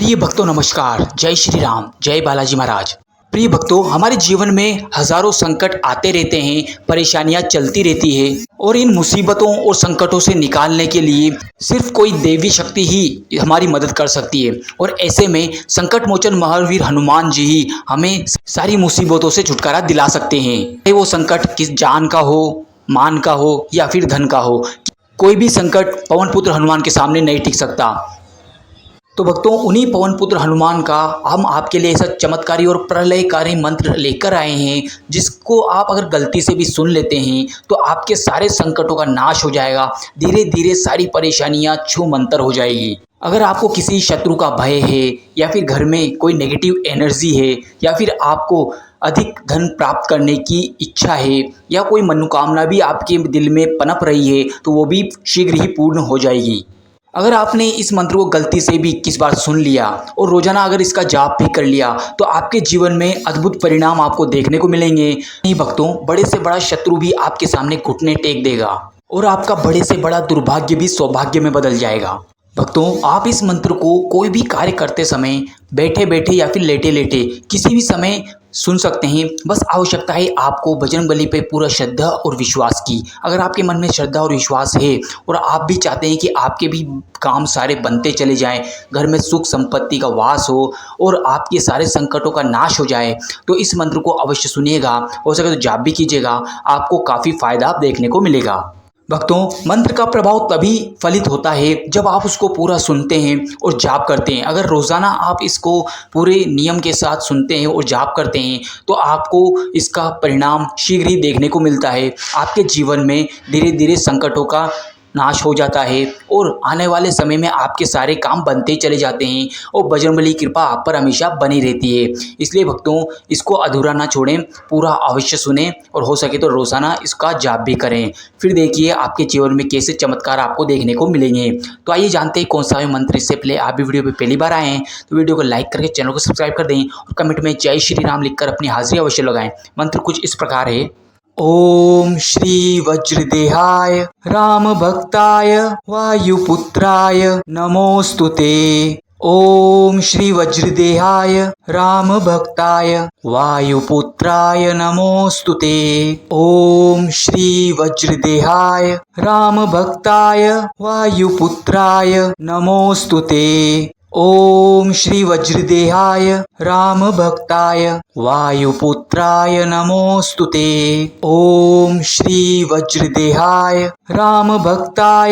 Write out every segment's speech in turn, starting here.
प्रिय भक्तों नमस्कार, जय श्री राम, जय बालाजी महाराज। प्रिय भक्तों, हमारे जीवन में हजारों संकट आते रहते हैं, परेशानियां चलती रहती है और इन मुसीबतों और संकटों से निकालने के लिए सिर्फ कोई देवी शक्ति ही हमारी मदद कर सकती है। और ऐसे में संकट मोचन महावीर हनुमान जी ही हमें सारी मुसीबतों से छुटकारा दिला सकते हैं। चाहे वो संकट किस जान का हो, मान का हो या फिर धन का हो, कोई भी संकट पवन पुत्र हनुमान के सामने नहीं टिक सकता। तो भक्तों, उन्हीं पवन पुत्र हनुमान का हम आपके लिए ऐसा चमत्कारी और प्रलयकारी मंत्र लेकर आए हैं, जिसको आप अगर गलती से भी सुन लेते हैं तो आपके सारे संकटों का नाश हो जाएगा। धीरे धीरे सारी परेशानियां छूमंतर हो जाएगी। अगर आपको किसी शत्रु का भय है या फिर घर में कोई नेगेटिव एनर्जी है या फिर आपको अधिक धन प्राप्त करने की इच्छा है या कोई मनोकामना भी आपके दिल में पनप रही है, तो वो भी शीघ्र ही पूर्ण हो जाएगी। अगर आपने इस मंत्र को गलती से भी किस बार सुन लिया और रोजाना अगर इसका जाप भी कर लिया तो आपके जीवन में अद्भुत परिणाम आपको देखने को मिलेंगे। नहीं भक्तों, बड़े से बड़ा शत्रु भी आपके सामने घुटने टेक देगा और आपका बड़े से बड़ा दुर्भाग्य भी सौभाग्य में बदल जाएगा। भक्तों, आप इस मंत्र को कोई भी कार्य करते समय बैठे बैठे या फिर लेटे लेटे किसी भी समय सुन सकते हैं। बस आवश्यकता है आपको बजरंगबली पे पूरा श्रद्धा और विश्वास की। अगर आपके मन में श्रद्धा और विश्वास है और आप भी चाहते हैं कि आपके भी काम सारे बनते चले जाएं, घर में सुख संपत्ति का वास हो और आपके सारे संकटों का नाश हो जाए, तो इस मंत्र को अवश्य सुनिएगा। हो सके तो जाप भी कीजिएगा, आपको काफ़ी फायदा देखने को मिलेगा। भक्तों, मंत्र का प्रभाव तभी फलित होता है जब आप उसको पूरा सुनते हैं और जाप करते हैं। अगर रोज़ाना आप इसको पूरे नियम के साथ सुनते हैं और जाप करते हैं तो आपको इसका परिणाम शीघ्र ही देखने को मिलता है। आपके जीवन में धीरे धीरे संकटों का नाश हो जाता है और आने वाले समय में आपके सारे काम बनते चले जाते हैं और बजरंगबली की कृपा आप पर हमेशा बनी रहती है। इसलिए भक्तों, इसको अधूरा ना छोड़ें, पूरा अवश्य सुनें और हो सके तो रोज़ाना इसका जाप भी करें। फिर देखिए आपके जीवन में कैसे चमत्कार आपको देखने को मिलेंगे। तो आइए जानते हैं कौन सा है मंत्र। इससे पहले आप भी वीडियो पर पहली बार आए हैं तो वीडियो को लाइक करके चैनल को सब्सक्राइब कर दें और कमेंट में जय श्री राम लिखकर अपनी हाजिरी अवश्य लगाएं। मंत्र कुछ इस प्रकार है। ओम श्री वज्रदेहाय राम भक्ताय वायुपुत्राय नमोस्तुते। ओम श्री वज्रदेहाय राम भक्ताय वायुपुत्राय नमोस्तुते। ओम श्री वज्रदेहाय राम भक्ताय वायुपुत्राय नमोस्तुते। ओम श्री वज्रदेहाय राम भक्ताय वायुपुत्राय नमोस्तुते। ओम श्री वज्रदेहाय राम भक्ताय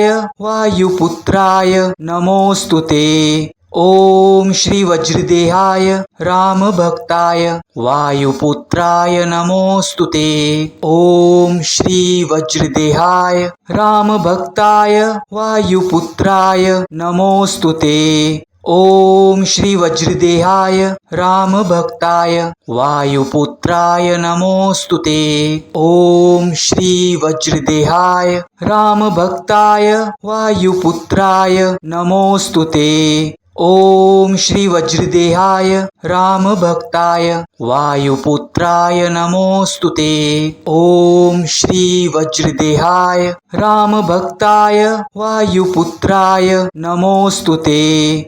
वायुपुत्राय नमोस्तुते। ओम श्री वज्रदेहाय राम भक्ताय वायुपुत्राय नमोस्तुते। ओम श्री वज्रदेहाय राम भक्ताय वायुपुत्राय नमोस्तुते। ओम श्री वज्रदेहाय राम भक्ताय वायुपुत्राय नमोस्तुते। ओम श्री वज्रदेहाय राम भक्ताय वायुपुत्राय नमोस्तुते। ओम श्री वज्रदेहाय राम भक्ताय वायुपुत्राय नमोस्तुते। ओम श्री वज्रदेहाय राम भक्ताय वायुपुत्राय नमोस्तुते।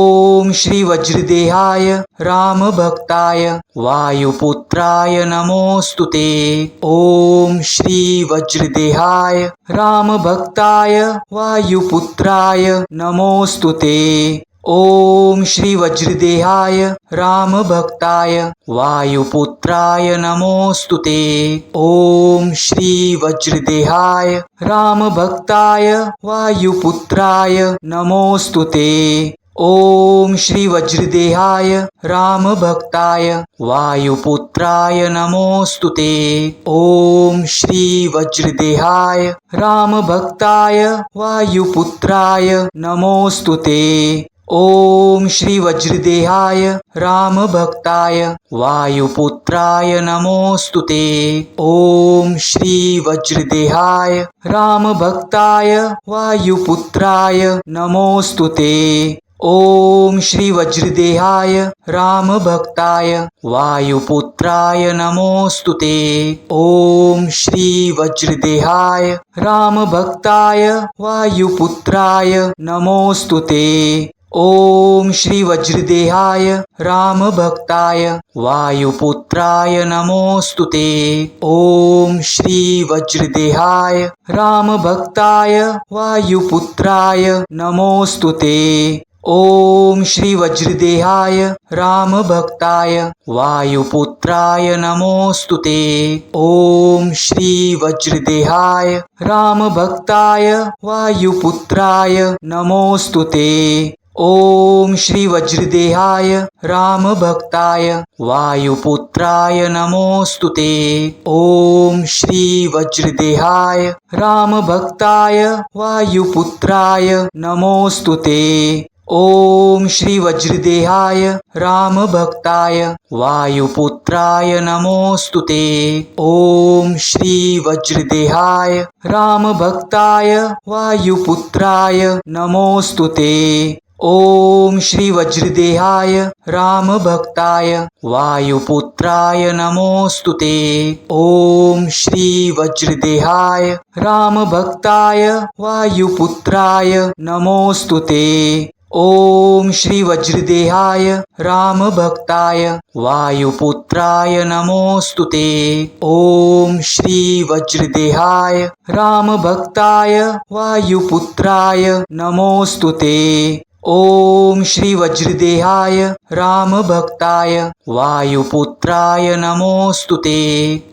ओम श्री वज्रदेहाय राम भक्ताय वायुपुत्राय नमोस्तुते। ओम श्री वज्रदेहाय राम भक्ताय वायुपुत्राय नमोस्तुते। ओम श्री वज्रदेहाय राम भक्ताय वायुपुत्राय नमोस्तुते। ओम श्री वज्रदेहाय राम भक्ताय वायुपुत्राय नमोस्तुते। ओम श्री वज्रदेहाय राम भक्ताय वायुपुत्राय नमोस्तुते। ओम श्री वज्रदेहाय राम भक्ताय वायुपुत्राय नमोस्तुते। ओम श्री वज्रदेहाय राम भक्ताय वायुपुत्राय नमोस्तुते। ओम श्री वज्रदेहाय राम भक्ताय वायुपुत्राय नमोस्तुते। ओम श्री वज्रदेहाय राम भक्ताय वायुपुत्राय नमोस्तुते। ओम श्री वज्रदेहाय राम भक्ताय वायुपुत्राय नमोस्तुते। ओम श्री वज्रदेहाय रामभक्ताय वायुपुत्राय नमोस्तुते। ओम श्री वज्रदेहाय रामभक्ताय वायुपुत्राय नमोस्तुते। ओम श्री वज्रदेहाय रामभक्ताय वायुपुत्राय नमोस्तुते। ओम श्री वज्रदेहाय रामभक्ताय वायुपुत्राय नमोस्तुते। ओम श्री वज्रदेहाय रामभक्ताय वायुपुत्राय नमोस्तुते। ओम श्री वज्रदेहाय रामभक्ताय वायुपुत्राय नमोस्तुते। ओम श्री वज्रदेहाय रामभक्ताय वायुपुत्राय नमोस्तुते। ओम श्री वज्रदेहाय रामभक्ताय वायुपुत्राय नमोस्तुते। ओम श्री वज्रदेहाय रामभक्ताय वायुपुत्राय नमोस्तुते। ओम श्री वज्रदेहाय रामभक्ताय वायुपुत्राय नमोस्तुते। ओम श्री वज्रदेहाय रामभक्ताय वायुपुत्राय नमोस्तुते। ओम श्री वज्रदेहाय रामभक्ताय वायुपुत्राय नमोस्तुते। ओम श्री वज्रदेहाय रामभक्ताय वायुपुत्राय नमोस्तुते।